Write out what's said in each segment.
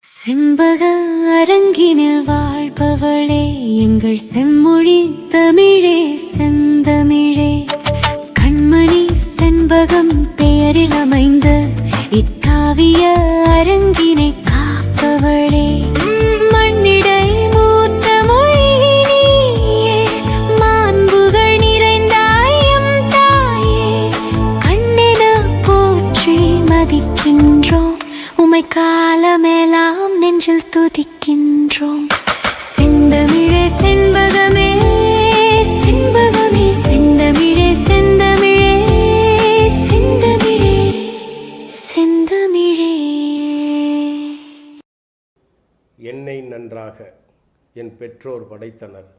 செம்பக அரங்கினில் வாழ்பவளே எங்கள் செம்மொழி தமிழே செந்தமிழே, கண்மணி செண்பகம் பெயரில் அமைந்த இக்காவிய அரங்கினை காப்பவளே, மண்ணிடை மூத்த மொழி நீயே, மாண்புகள் நிறைந்தாயம் தாயே, கண்ணென போற்றி மதிக்கின்றோம் உமை காலமேலாம் நெஞ்சில் துதிக்கின்றோம். செந்தமிழே செண்பகமே செண்பகமே, செந்தமிழே செந்தமிழே செந்தமிழே செந்தமிழே. என்னை நன்றாக என் பெற்றோர் படைத்தனர்,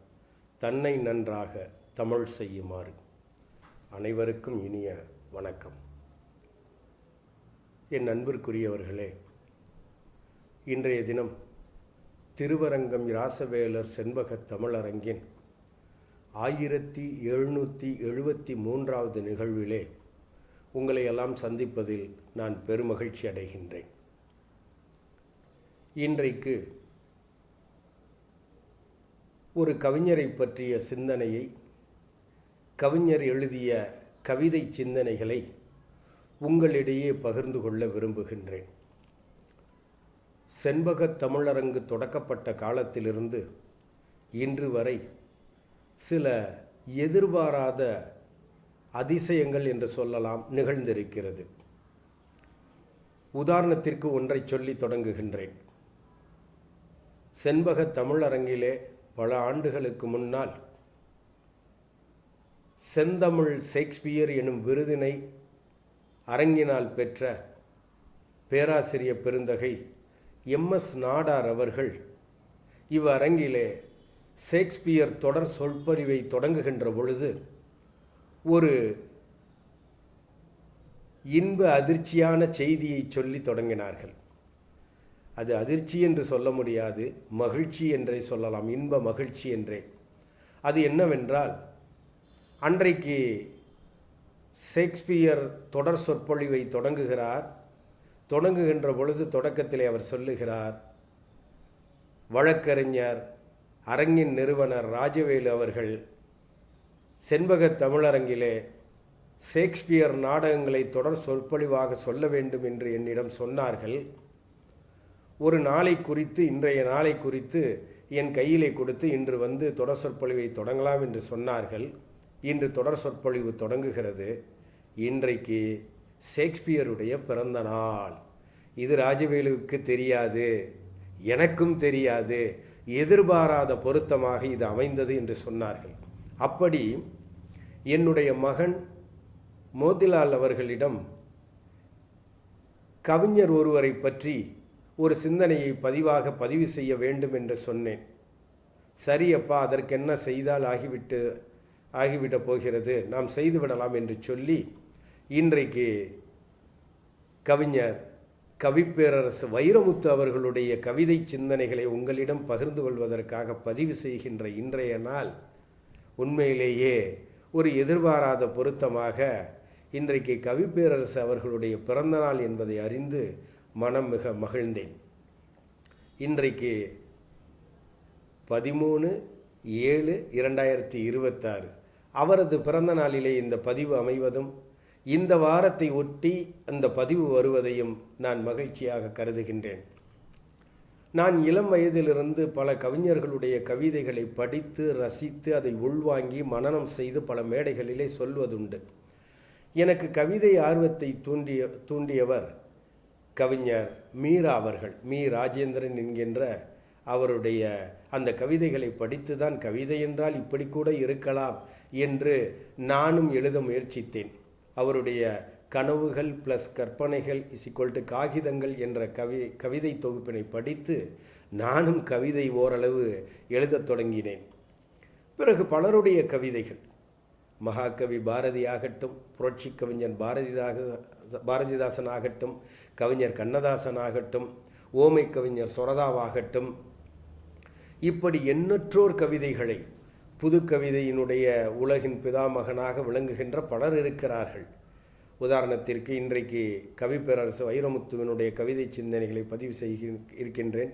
தன்னை நன்றாக தமிழ் செய்யுமாறு. அனைவருக்கும் இனிய வணக்கம். என் அன்பிற்குரியவர்களே, இன்றைய தினம் திருவரங்கம் இராசவேலர் செண்பகத் தமிழரங்கின் 1773வது நிகழ்விலே உங்களை எல்லாம் சந்திப்பதில் நான் பெருமகிழ்ச்சி அடைகின்றேன். இன்றைக்கு ஒரு கவிஞரை பற்றிய சிந்தனையை, கவிஞர் எழுதிய கவிதை சிந்தனைகளை உங்களிடையே பகிர்ந்து கொள்ள விரும்புகின்றேன். செண்பகத் தமிழரங்கு தொடக்கப்பட்ட காலத்திலிருந்து இன்று வரை சில எதிர்பாராத அதிசயங்கள் என்று சொல்லலாம் நிகழ்ந்திருக்கிறது. உதாரணத்திற்கு ஒன்றை சொல்லி தொடங்குகின்றேன். செண்பகத் தமிழரங்கிலே பல ஆண்டுகளுக்கு முன்னால் செந்தமிழ் ஷேக்ஸ்பியர் எனும் விருதினை அரங்கினால் பெற்ற பேராசிரியர் பெருந்தகை எம்.எஸ். நாடார் அவர்கள் இவ்வரங்கிலே ஷேக்ஸ்பியர் தொடர் சொற்பொழிவை தொடங்குகின்ற பொழுது ஒரு இன்ப அதிர்ச்சியான செய்தியை சொல்லி தொடங்கினார்கள். அது அதிர்ச்சி என்று சொல்ல முடியாது, மகிழ்ச்சி என்றே சொல்லலாம், இன்ப மகிழ்ச்சி என்றே. அது என்னவென்றால், அன்றைக்கு ஷேக்ஸ்பியர் தொடர் சொற்பொழிவை தொடங்குகின்ற பொழுது தொடக்கத்திலே அவர் சொல்லுகிறார், வழக்கறிஞர் அரங்கின் நிறுவனர் ராஜவேலு அவர்கள் செண்பகத் தமிழரங்கிலே ஷேக்ஸ்பியர் நாடகங்களை தொடர் சொற்பொழிவாக சொல்ல வேண்டும் என்று என்னிடம் சொன்னார்கள். ஒரு நாளை குறித்து, இன்றைய நாளை குறித்து என் கையிலே கொடுத்து இன்று வந்து தொடர் சொற்பொழிவை தொடங்கலாம் என்று சொன்னார்கள். இன்று தொடர் சொற்பொழிவு தொடங்குகிறது. இன்றைக்கு ஷேக்ஸ்பியருடைய பிறந்த நாள். இது ராஜவேலுவுக்கு தெரியாது, எனக்கும் தெரியாது, எதிர்பாராத பொருத்தமாக இது அமைந்தது என்று சொன்னார்கள். அப்படி என்னுடைய மகன் மோதிலால் அவர்களிடம் கவிஞர் ஒருவரை பற்றி ஒரு சிந்தனையை பதிவு செய்ய வேண்டும் என்று சொன்னேன். சரி அப்பா, அதற்கு என்ன செய்தால் ஆகிவிட போகிறது, நாம் செய்துவிடலாம் என்று சொல்லி இன்றைக்கு கவிஞர் கவிப்பேரரசு வைரமுத்து அவர்களுடைய கவிதை சிந்தனைகளை உங்களிடம் பகிர்ந்து கொள்வதற்காக பதிவு செய்கின்ற இன்றைய நாள் உண்மையிலேயே ஒரு எதிர்பாராத பொருத்தமாக இன்றைக்கு கவிப்பேரரசு அவர்களுடைய பிறந்த நாள் என்பதை அறிந்து மனம் மிக மகிழ்ந்தேன். இன்றைக்கு 13/7/2026 அவரது பிறந்த நாளிலே இந்த பதிவு அமைவதும் இந்த வாரத்தை ஒட்டி அந்த பதிவு வருவதையும் நான் மகிழ்ச்சியாக கருதுகின்றேன். நான் இளம் வயதிலிருந்து பல கவிஞர்களுடைய கவிதைகளை படித்து ரசித்து அதை உள்வாங்கி மனனம் செய்து பல மேடைகளிலே சொல்வதுண்டு. எனக்கு கவிதை ஆர்வத்தை தூண்டியவர் கவிஞர் மீரா அவர்கள். மீ ராஜேந்திரன் என்கின்ற அவருடைய அந்த கவிதைகளை படித்து தான் கவிதை என்றால் இப்படி கூட இருக்கலாம் என்று நானும் எழுத முயற்சித்தேன். அவருடைய கனவுகள் ப்ளஸ் கற்பனைகள் = காகிதங்கள் என்ற கவிதை தொகுப்பினை படித்து நானும் கவிதை ஓரளவு எழுதத் தொடங்கினேன். பிறகு பலருடைய கவிதைகள், மகாகவி பாரதியாகட்டும், புரட்சி கவிஞன் பாரதிதாசன் ஆகட்டும், கவிஞர் கண்ணதாசன் ஆகட்டும், ஓமை கவிஞர் சொரதாவாகட்டும், இப்படி எண்ணற்றோர் கவிதைகளை, புது கவிதையினுடைய உலகின் பிதாமகனாக விளங்குகின்ற பலர் இருக்கிறார்கள். உதாரணத்திற்கு இன்றைக்கு கவிப்பேரரசு வைரமுத்துவினுடைய கவிதை சிந்தனைகளை பதிவு இருக்கின்றேன்.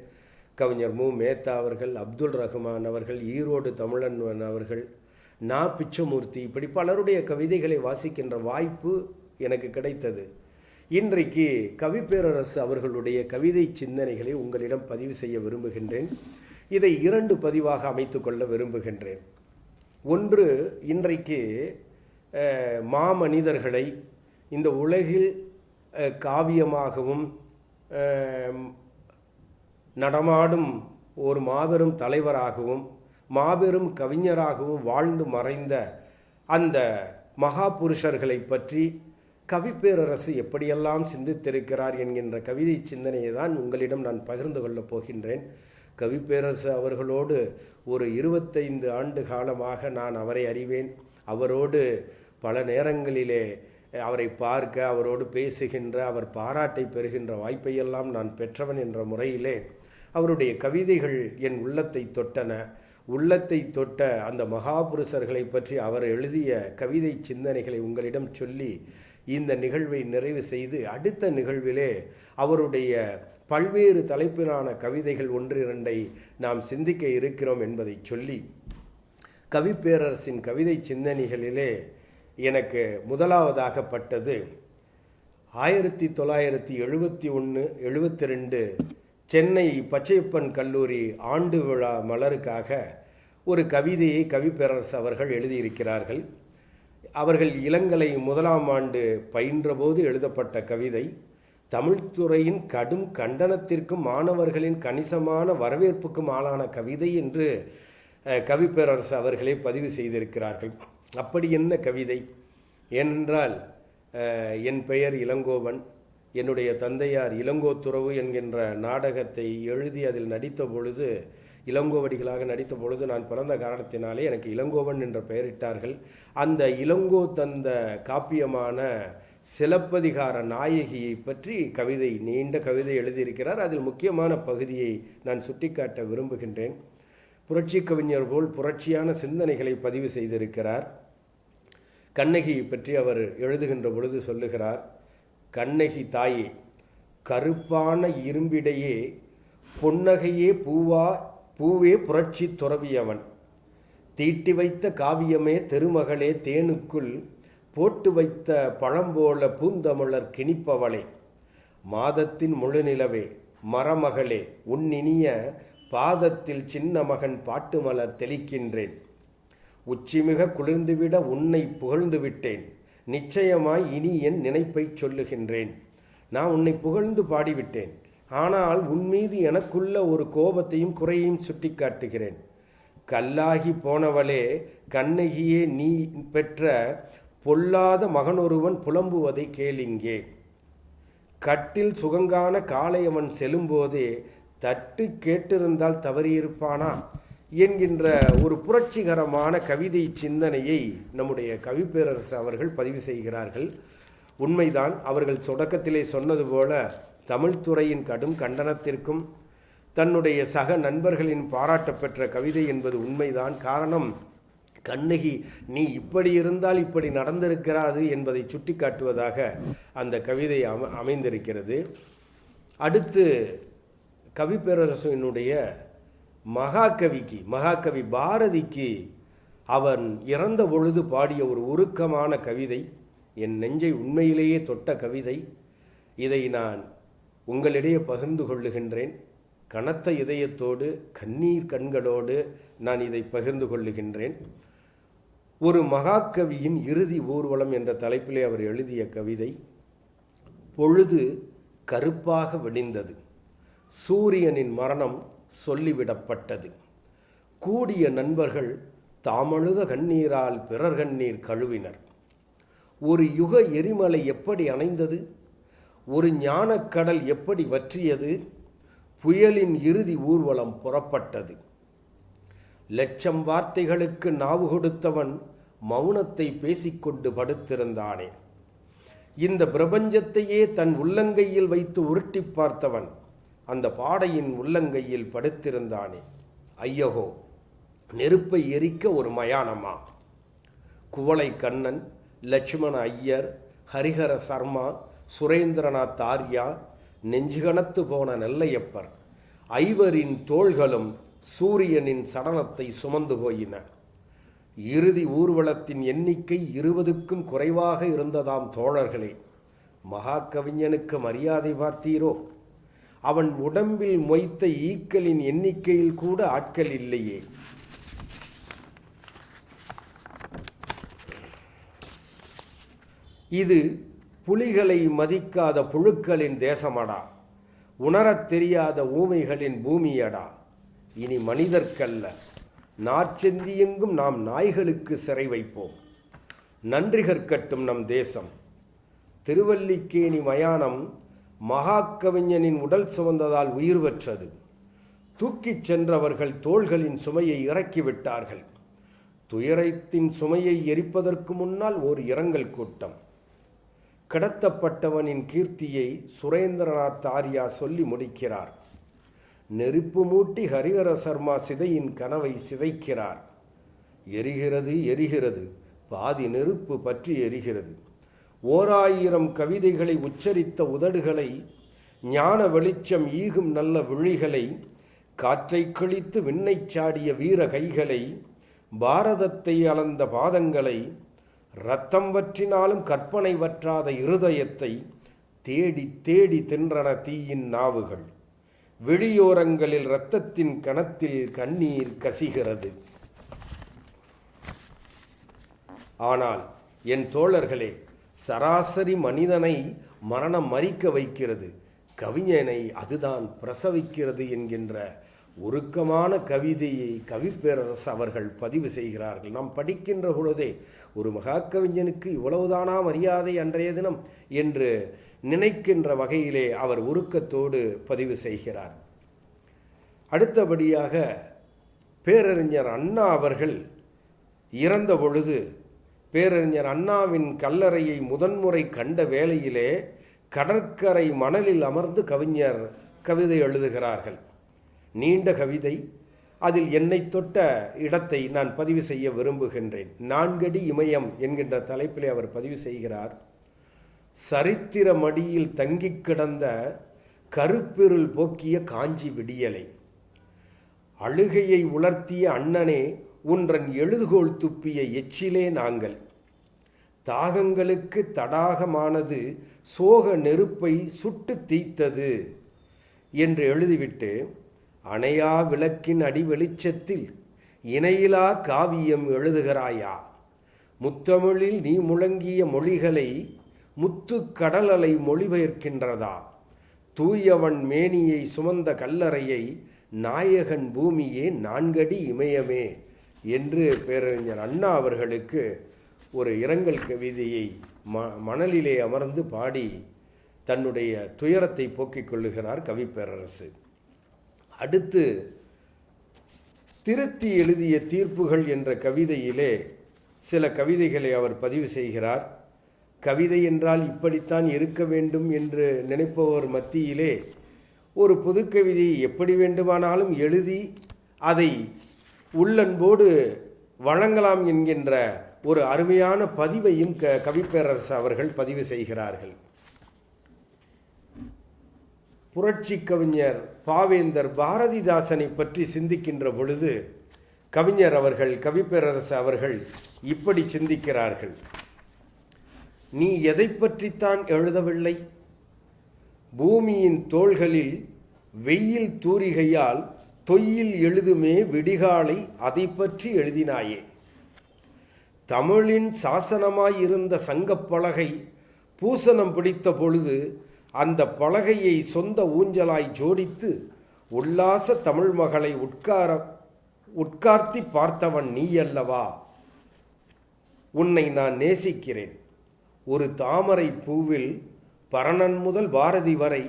கவிஞர் மு. மேத்தா அவர்கள், அப்துல் ரஹ்மான் அவர்கள், ஈரோடு தமிழன் அவர்கள், நா. பிச்சமூர்த்தி, இப்படி பலருடைய கவிதைகளை வாசிக்கின்ற வாய்ப்பு எனக்கு கிடைத்தது. இன்றைக்கு கவிப்பேரரசு அவர்களுடைய கவிதை சிந்தனைகளை உங்களிடம் பதிவு செய்ய விரும்புகின்றேன். இதை 2 பதிவாக அமைத்து கொள்ள விரும்புகின்றேன். ஒன்று, இன்றைக்கு மாமனிதர்களை இந்த உலகில் காவியமாகவும் நடமாடும் ஒரு மாபெரும் தலைவராகவும் மாபெரும் கவிஞராகவும் வாழ்ந்து மறைந்த அந்த மகா புருஷர்களை பற்றி கவிப்பேரரசு எப்படியெல்லாம் சிந்தித்திருக்கிறார் என்கின்ற கவிதை சிந்தனையை தான் உங்களிடம் நான் பகிர்ந்து கொள்ளப் போகின்றேன். கவிப்பேரரசு அவர்களோடு ஒரு 25 ஆண்டு காலமாக நான் அவரை அறிவேன். அவரோடு பல நேரங்களிலே அவரை பார்க்க, அவரோடு பேசுகின்ற, அவர் பாராட்டை பெறுகின்ற வாய்ப்பையெல்லாம் நான் பெற்றவன் என்ற முறையிலே அவருடைய கவிதைகள் என் உள்ளத்தை தொட்டன. உள்ளத்தை தொட்ட அந்த மகாபுருஷர்களை பற்றி அவர் எழுதிய கவிதை சிந்தனைகளை உங்களிடம் சொல்லி இந்த நிகழ்வை நிறைவு செய்து, அடுத்த நிகழ்விலே அவருடைய பல்வேறு தலைப்பிலான கவிதைகள் 1-2 நாம் சிந்திக்க இருக்கிறோம் என்பதை சொல்லி, கவிப்பேரரசின் கவிதை சிந்தனைகளிலே எனக்கு முதலாவதாகப்பட்டது 1971-72 சென்னை பச்சையப்பன் கல்லூரி ஆண்டு விழா மலருக்காக ஒரு கவிதையை கவிப்பேரரசு அவர்கள் எழுதியிருக்கிறார்கள். அவர்கள் இளங்கலை 1ஆம் ஆண்டு பயின்றபோது எழுதப்பட்ட கவிதை. தமிழ்துறையின் கடும் கண்டனத்திற்கும் மாணவர்களின் கணிசமான வரவேற்புக்கும் ஆளான கவிதை என்று கவிப்பேரரசு அவர்களே பதிவு செய்திருக்கிறார்கள். அப்படி என்ன கவிதை? ஏனென்றால் என் பெயர் இளங்கோவன், என்னுடைய தந்தையார் இளங்கோத்துறவு என்கின்ற நாடகத்தை எழுதி அதில் நடித்த பொழுது, இளங்கோவடிகளாக நடித்த பொழுது நான் பிறந்த காரணத்தினாலே எனக்கு இளங்கோவன் என்ற பெயரிட்டார்கள். அந்த இளங்கோ தந்த காப்பியமான சிலப்பதிகார நாயகியை பற்றி கவிதை, நீண்ட கவிதை எழுதியிருக்கிறார். அதில் முக்கியமான பகுதியை நான் சுட்டிக்காட்ட விரும்புகின்றேன். புரட்சி கவிஞர் போல் புரட்சியான சிந்தனைகளை பதிவு செய்திருக்கிறார். கண்ணகியை பற்றி அவர் எழுதுகின்ற பொழுது சொல்லுகிறார், கண்ணகி தாயே, கருப்பான இரும்பிடையே பொன்னகையே பூவே புரட்சி துறவியவன், தீட்டி வைத்த காவியமே தெருமகளே தேனுக்குள் போட்டு வைத்த பழம்போல பூந்தமிழர் கிணிப்பவளே, மாதத்தின் முழுநிலவே மரமகளே, உன்னினிய பாதத்தில் சின்ன மகன் பாட்டு மலர் தெளிக்கின்றேன், உச்சிமிக குளிர்ந்துவிட உன்னை புகழ்ந்து விட்டேன், நிச்சயமாய் இனி என் நினைப்பை சொல்லுகின்றேன். நான் உன்னை புகழ்ந்து பாடிவிட்டேன், ஆனால் உன்மீது எனக்குள்ள ஒரு கோபத்தையும் குறையையும் சுட்டி காட்டுகிறேன். கல்லாகி போனவளே கண்ணகியே, நீ பெற்ற பொல்லாத மகனொருவன் புலம்புவதை கேளிங்கே, கட்டில் சுகங்கான காளையவன் செல்லும்போதே தட்டு கேட்டிருந்தால் தவறியிருப்பானா என்கின்ற ஒரு புரட்சிகரமான கவிதை சிந்தனையை நம்முடைய கவிப்பேரரசு அவர்கள் பதிவு செய்கிறார்கள். உண்மைதான், அவர்கள் தொடக்கத்திலே சொன்னது போல தமிழ்துறையின் கடும் கண்டனத்திற்கும் தன்னுடைய சக நண்பர்களின் பாராட்ட பெற்ற கவிதை என்பது உண்மைதான். காரணம், கண்ணகி நீ இப்படி இருந்தால் இப்படி நடந்திருக்கிறாது என்பதை சுட்டி காட்டுவதாக அந்த கவிதை அமைந்திருக்கிறது. அடுத்து கவிப்பேரரசினுடைய மகாகவி பாரதிக்கு அவன் இறந்த பொழுது பாடிய ஒரு உருக்கமான கவிதை, என் நெஞ்சை உண்மையிலேயே தொட்ட கவிதை. இதை நான் உங்களிடையே பகிர்ந்து கொள்ளுகின்றேன். கனத்த இதயத்தோடு கண்ணீர் கண்களோடு நான் இதை பகிர்ந்து கொள்ளுகின்றேன். ஒரு மகாகவியின் இறுதி ஊர்வலம் என்ற தலைப்பிலே அவர் எழுதிய கவிதை. பொழுது கருப்பாக வெடிந்தது, சூரியனின் மரணம் சொல்லிவிடப்பட்டது, கூடிய நண்பர்கள் தாமழுத கண்ணீரால் பிறர் கண்ணீர் கழுவினர். ஒரு யுக எரிமலை எப்படி அணைந்தது, ஒரு ஞானக்கடல் எப்படி வற்றியது, புயலின் இறுதி ஊர்வலம் புறப்பட்டது. லட்சம் வார்த்தைகளுக்கு நாவு கொடுத்தவன் மௌனத்தை பேசிக்கொண்டு படுத்திருந்தானே. இந்த பிரபஞ்சத்தையே தன் உள்ளங்கையில் வைத்து உருட்டி பார்த்தவன் அந்த பாடையின் உள்ளங்கையில் படுத்திருந்தானே. ஐயகோ, நெருப்பை எரிக்க ஒரு மயானமா? குவளை கண்ணன், லட்சுமண ஐயர், ஹரிஹர சர்மா, சுரேந்திரநாத் ஆர்யா, நெஞ்சுகணத்து போன நெல்லையப்பர் ஐவரின் தோள்களும் சூரியனின் சடலத்தை சுமந்து போயின. இறுதி ஊர்வலத்தின் எண்ணிக்கை 20க்கும் குறைவாக இருந்ததாம். தோழர்களே, மகாகவிஞனுக்கு மரியாதை பார்த்தீரோ? அவன் உடம்பில் மொய்த்த ஈக்களின் எண்ணிக்கையில் கூட ஆட்கள் இல்லையே. இது புலிகளை மதிக்காத புழுக்களின் தேசமடா, உணரத் தெரியாத ஊமைகளின் பூமியடா. இனி மனிதர்க்கல்ல, நாற்செந்தியெங்கும் நாம் நாய்களுக்கு சிறை வைப்போம். நன்றி கற்கட்டும் நம் தேசம். திருவல்லிக்கேணி மயானம் மகாகவிஞனின் உடல் சுமந்ததால் உயிர் பெற்றது. தூக்கிச் சென்றவர்கள் தோள்களின் சுமையை இறக்கிவிட்டார்கள். துயரத்தின் சுமையை எரிப்பதற்கு முன்னால் ஓர் இரங்கல் கூட்டம். கடத்தப்பட்டவனின் கீர்த்தியை சுரேந்திரநாத் ஆர்யா சொல்லி முடிக்கிறார். நெருப்பு மூட்டி ஹரிஹர சர்மா சிதையின் கனவை சிதைக்கிறார். எரிகிறது எரிகிறது, பாதி நெருப்பு பற்றி எரிகிறது. 1000 கவிதைகளை உச்சரித்த உதடுகளை, ஞான வெளிச்சம் ஈகும் நல்ல விழிகளை, காற்றை கிழித்து விண்ணை சாடிய வீர கைகளை, பாரதத்தை அளந்த பாதங்களை, இரத்தம் வற்றினாலும் கற்பனை வற்றாத இருதயத்தை தேடி தேடி தின்றன தீயின் நாவுகள். வெளியோரங்களில் இரத்தத்தின் கணத்தில் கண்ணீர் கசிகிறது. ஆனால் என் தோழர்களே, சராசரி மனிதனை மரணம் மறிக்க வைக்கிறது, கவிஞனை அதுதான் பிரசவிக்கிறது என்கின்ற உருக்கமான கவிதையை கவிப்பேரரசு அவர்கள் பதிவு செய்கிறார்கள். நாம் படிக்கின்ற பொழுதே ஒரு மகாகவிஞனுக்கு இவ்வளவுதானா மரியாதை அன்றைய தினம் என்று நினைக்கின்ற வகையிலே அவர் உருக்கத்தோடு பதிவு செய்கிறார். அடுத்தபடியாக பேரறிஞர் அண்ணா அவர்கள் இறந்த பொழுது பேரறிஞர் அண்ணாவின் கல்லறையை முதன்முறை கண்ட வேளையிலே கடற்கரை மணலில் அமர்ந்து கவிஞர் கவிதை எழுதுகிறார்கள். நீண்ட கவிதை. அதில் என்னை தொட்ட இடத்தை நான் பதிவு செய்ய விரும்புகின்றேன். 4 அடி இமயம் என்கின்ற தலைப்பிலே அவர் பதிவு செய்கிறார். சரித்திர மடியில் தங்கிக் கிடந்த கருப்பிருள் போக்கிய காஞ்சி விடியலை, அழுகையை உலர்த்திய அண்ணனே உன்றன் எழுதுகோள் துப்பிய எச்சிலே நாங்கள், தாகங்களுக்கு தடாகமானது சோக நெருப்பை சுட்டு தீத்தது என்று எழுதிவிட்டு, அணையா விளக்கின் அடி வெளிச்சத்தில் இணையிலா காவியம் எழுதுகிறாயா, முத்தமிழில் நீ முழங்கிய மொழிகளை முத்து கடலலை மொழிபெயர்க்கின்றதா, தூயவன் மேனியை சுமந்த கல்லறையை நாயகன் பூமியே 4 அடி இமயமே என்று பேரறிஞர் அண்ணா அவர்களுக்கு ஒரு இரங்கல் கவிதையை மணலிலே அமர்ந்து பாடி தன்னுடைய துயரத்தை போக்கிக் கொள்ளுகிறார் கவிப்பேரரசு. அடுத்து திருத்தி எழுதிய தீர்ப்புகள் என்ற கவிதையிலே சில கவிதைகளை அவர் பதிவு செய்கிறார். கவிதை என்றால் இப்படித்தான் இருக்க வேண்டும் என்று நினைப்பவர் மத்தியிலே ஒரு புதுக்கவிதையை எப்படி வேண்டுமானாலும் எழுதி அதை உள்ளன்போடு வழங்கலாம் என்கின்ற ஒரு அருமையான பதிவையும் கவிப்பேரரசு அவர்கள் பதிவு செய்கிறார்கள். புரட்சி கவிஞர் பாவேந்தர் பாரதிதாசனை பற்றி சிந்திக்கின்ற பொழுது கவிஞர் அவர்கள் கவிப்பேரரசு அவர்கள் இப்படி சிந்திக்கிறார்கள். நீ எதை பற்றித்தான் எழுதவில்லை? பூமியின் தோள்களில் வெயில் தூரிகையால் தொய்யில் எழுதுமே விடிகாலை அதை பற்றி எழுதினாயே. தமிழின் சாசனமாயிருந்த சங்கப்பலகை பூசணம் பிடித்த பொழுது அந்த பலகையை சொந்த ஊஞ்சலாய் ஜோடித்து உல்லாச தமிழ் மகளை உட்கார்த்தி பார்த்தவன் நீ அல்லவா? உன்னை நான் நேசிக்கிறேன். ஒரு தாமரை பூவில் பரணன் முதல் பாரதி வரை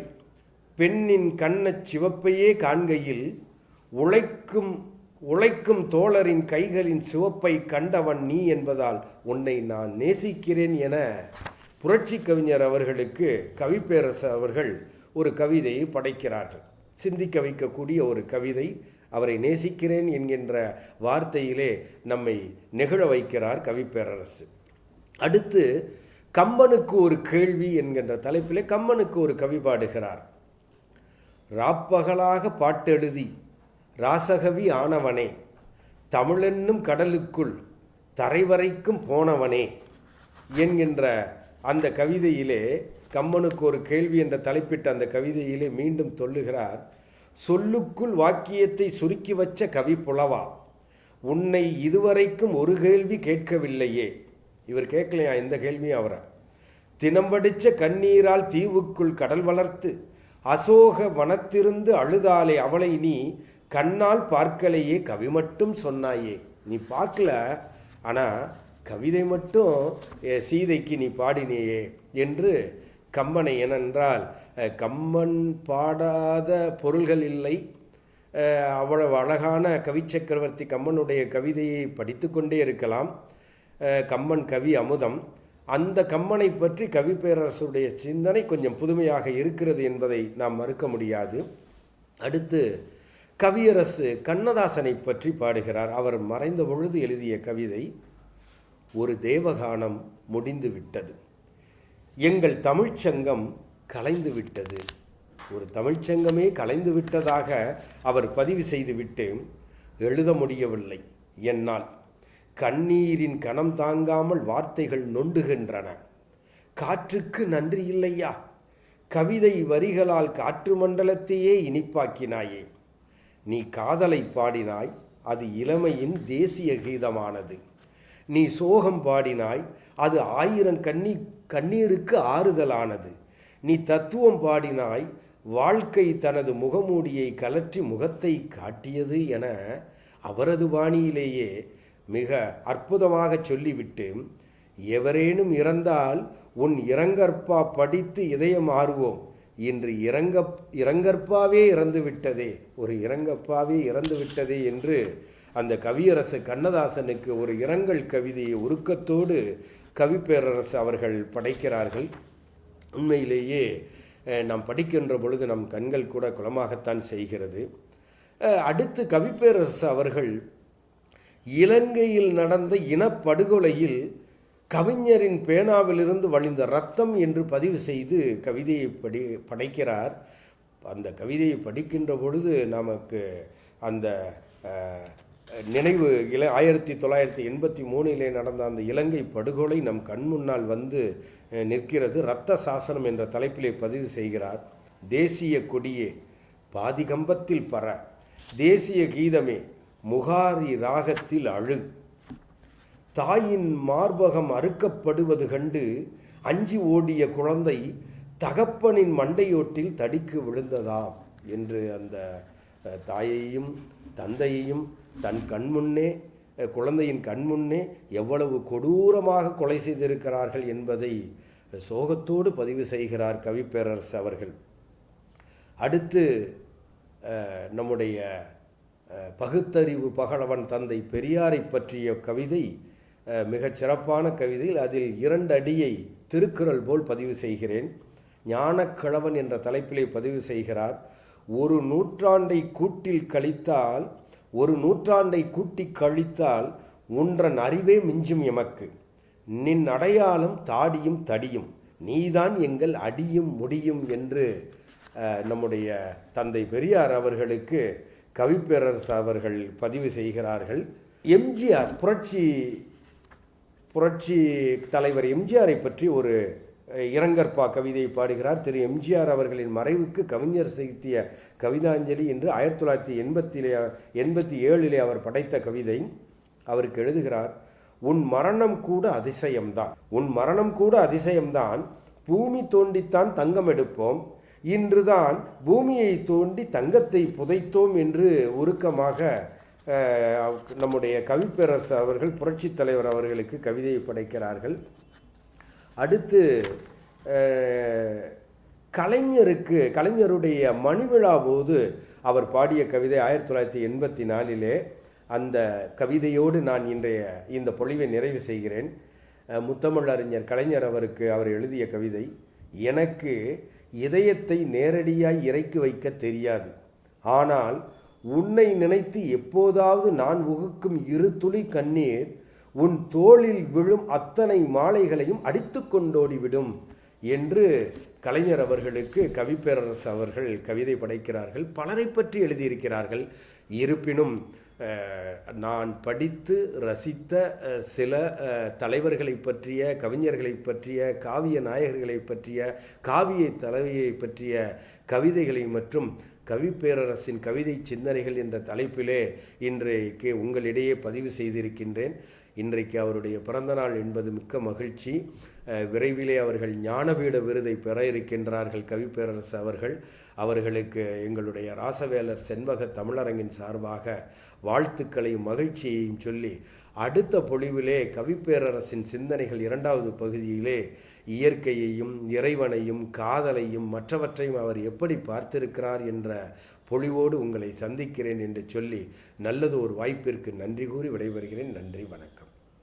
பெண்ணின் கண்ணச் சிவப்பையே காண்கையில் உழைக்கும் தோழரின் கைகளின் சிவப்பை கண்டவன் நீ என்பதால் உன்னை நான் நேசிக்கிறேன் என புரட்சி கவிஞர் அவர்களுக்கு கவிப்பேரரசு அவர்கள் ஒரு கவிதையை படைக்கிறார்கள். சிந்திக்க வைக்கக்கூடிய ஒரு கவிதை. அவரை நேசிக்கிறேன் என்கின்ற வார்த்தையிலே நம்மை நெகிழ வைக்கிறார் கவிப்பேரரசு. அடுத்து கம்பனுக்கு ஒரு கேள்வி என்கின்ற தலைப்பிலே கம்பனுக்கு ஒரு கவி பாடுகிறார். ராப்பகலாக பாட்டெழுதி ராசகவி ஆனவனே, தமிழென்னும் கடலுக்குள் தரைவரைக்கும் போனவனே என்கின்ற அந்த கவிதையிலே, கம்பனுக்கு ஒரு கேள்வி என்ற தலைப்பிட்ட அந்த கவிதையிலே மீண்டும் சொல்லுகிறார். சொல்லுக்குள் வாக்கியத்தை சுருக்கி வச்ச கவி புலவா, உன்னை இதுவரைக்கும் ஒரு கேள்வி கேட்கவில்லையே. இவர் கேட்கலையா இந்த கேள்வியும் அவரை. தினம் வடிச்ச கண்ணீரால் தீவுக்குள் கடல் வளர்த்து அசோக வனத்திருந்து அழுதாலே அவளை நீ கண்ணால் பார்க்கலையே, கவி மட்டும் சொன்னாயே. நீ பார்க்கல, ஆனால் கவிதை மட்டும் சீதைக்கு நீ பாடினேயே என்று கம்பனை, ஏனென்றால் கம்பன் பாடாத பொருள்கள் இல்லை. அவ்வளவு அழகான கவி சக்கரவர்த்தி கம்பனுடைய கவிதையை படித்து கொண்டே இருக்கலாம். கம்பன் கவி அமுதம். அந்த கம்பனை பற்றி கவி பேரரசுடைய சிந்தனை கொஞ்சம் புதுமையாக இருக்கிறது என்பதை நாம் மறுக்க முடியாது. அடுத்து கவியரசு கண்ணதாசனை பற்றி பாடுகிறார். அவர் மறைந்த பொழுது எழுதிய கவிதை ஒரு தேவகானம் முடிந்து விட்டது, எங்கள் தமிழ்ச்சங்கம் கலைந்து விட்டது. ஒரு தமிழ்ச்சங்கமே கலைந்து விட்டதாக அவர் பதிவு செய்துவிட்டு, எழுத முடியவில்லை என்னால், கண்ணீரின் கணம் தாங்காமல் வார்த்தைகள் நொண்டுகின்றன. காற்றுக்கு நன்றி இல்லையா, கவிதை வரிகளால் காற்று மண்டலத்தையே இனிப்பாக்கினாயே. நீ காதலை பாடினாய், அது இளமையின் தேசிய கீதமானது. நீ சோகம் பாடினாய், அது 1000 கண்ணீருக்கு ஆறுதலானது. நீ தத்துவம் பாடினாய், வாழ்க்கை தனது முகமூடியை கலற்றி முகத்தை காட்டியது என அவரது பாணியிலேயே மிக அற்புதமாக சொல்லிவிட்டு, எவரேனும் இறந்தால் உன் இரங்கற்பா படித்து இதயம் ஆறுவோம், இன்று இரங்கற்பாவே இறந்து விட்டதே, ஒரு இரங்கப்பாவே இறந்து விட்டதே என்று அந்த கவியரசு கண்ணதாசனுக்கு ஒரு இரங்கல் கவிதையை உருக்கத்தோடு கவி பேரரசு அவர்கள் படைக்கிறார்கள். உண்மையிலேயே நாம் படிக்கின்ற பொழுது நம் கண்கள் கூட குளமாகத்தான் செய்கிறது. அடுத்து கவி பேரரசு அவர்கள் இலங்கையில் நடந்த இனப்படுகொலையில் கவிஞரின் பேனாவிலிருந்து வழிந்த இரத்தம் என்று பதிவு செய்து கவிதையை படைக்கிறார். அந்த கவிதையை படிக்கின்ற பொழுது நமக்கு அந்த நினைவு 1983 நடந்த அந்த இலங்கை படுகொலை நம் கண் முன்னால் வந்து நிற்கிறது. இரத்த சாசனம் என்ற தலைப்பிலே பதிவு செய்கிறார். தேசிய கொடியே பாதிகம்பத்தில் பற, தேசிய கீதமே முகாரி ராகத்தில் அழு, தாயின் மார்பகம் அறுக்கப்படுவது கண்டு அஞ்சி ஓடிய குழந்தை தகப்பனின் மண்டையோட்டில் தடிக்கு விழுந்ததாம் என்று அந்த தாயையும் தந்தையையும் தன் கண்முன்னே, குழந்தையின் கண்முன்னே எவ்வளவு கொடூரமாக கொலை செய்திருக்கிறார்கள் என்பதை சோகத்தோடு பதிவு செய்கிறார் கவி பேரரசு அவர்கள். அடுத்து நம்முடைய பகுத்தறிவு பகலவன் தந்தை பெரியாரை பற்றிய கவிதை மிகச் சிறப்பான கவிதை. அதில் 2 அடியை திருக்குறள் போல் பதிவு செய்கிறேன். ஞானக்கிழவன் என்ற தலைப்பிலே பதிவு செய்கிறார். ஒரு நூற்றாண்டை கூட்டி கழித்தால் உன்றன் அறிவே மிஞ்சும் எமக்கு, நின் அடையாளம் தாடியும் தடியும், நீதான் எங்கள் அடியும் முடியும் என்று நம்முடைய தந்தை பெரியார் அவர்களுக்கு கவி பேரரசு அவர்கள் பதிவு செய்கிறார்கள். எம்ஜிஆர் புரட்சி தலைவர் எம்ஜிஆரை பற்றி ஒரு இரங்கற்பா கவிதையை பாடுகிறார். திரு எம்ஜிஆர் அவர்களின் மறைவுக்கு கவிஞர் செலுத்திய கவிதாஞ்சலி என்று 1987 அவர் படைத்த கவிதை. அவருக்கு எழுதுகிறார், உன் மரணம் கூட அதிசயம்தான், பூமி தோண்டித்தான் தங்கம் எடுப்போம், இன்றுதான் பூமியை தோண்டி தங்கத்தை புதைத்தோம் என்று உருக்கமாக நம்முடைய கவி பேரரசு அவர்கள் புரட்சி தலைவர் அவர்களுக்கு கவிதையை படைக்கிறார்கள். அடுத்து கலைஞருடைய மணிவிழா போது அவர் பாடிய கவிதை 1984 அந்த கவிதையோடு நான் இன்றைய இந்த பொழிவை நிறைவு செய்கிறேன். முத்தமிழறிஞர் கலைஞர் அவருக்கு அவர் எழுதிய கவிதை, எனக்கு இதயத்தை நேரடியாய் இறக்கி வைக்க தெரியாது, ஆனால் உன்னை நினைத்து எப்போதாவது நான் உகுக்கும் 2 துளி கண்ணீர் உன் தோளில் விழும் அத்தனை மாலைகளையும் அடித்து கொண்டோடிவிடும் என்று கலைஞர் அவர்களுக்கு கவிப்பேரரசு அவர்கள் கவிதை படைக்கிறார்கள். பலரை பற்றி எழுதியிருக்கிறார்கள். இருப்பினும் நான் படித்து ரசித்த சில தலைவர்களை பற்றிய, கவிஞர்களை பற்றிய, காவிய நாயகர்களை பற்றிய, காவிய தலைவியை பற்றிய கவிதைகளை மற்றும் கவிப்பேரரசின் கவிதை சிந்தனைகள் என்ற தலைப்பிலே இன்றைக்கு உங்களிடையே பதிவு செய்திருக்கின்றேன். இன்றைக்கு அவருடைய பிறந்தநாள் என்பது மிக்க மகிழ்ச்சி. விரைவிலே அவர்கள் ஞானபீட விருதை பெற இருக்கின்றார்கள் கவிப்பேரரசு அவர்கள். அவர்களுக்கு எங்களுடைய ராசவேலர் செண்பக தமிழரங்கின் சார்பாக வாழ்த்துக்களையும் மகிழ்ச்சியையும் சொல்லி, அடுத்த பொழிவிலே கவிப்பேரரசின் சிந்தனைகள் 2வது பகுதியிலே இயற்கையையும் இறைவனையும் காதலையும் மற்றவற்றையும் அவர் எப்படி பார்த்திருக்கிறார் என்ற பொழிவோடு உங்களை சந்திக்கிறேன் என்று சொல்லி நல்லது ஒரு வாய்ப்பிற்கு நன்றி கூறி விடைபெறுகிறேன். நன்றி, வணக்கம்.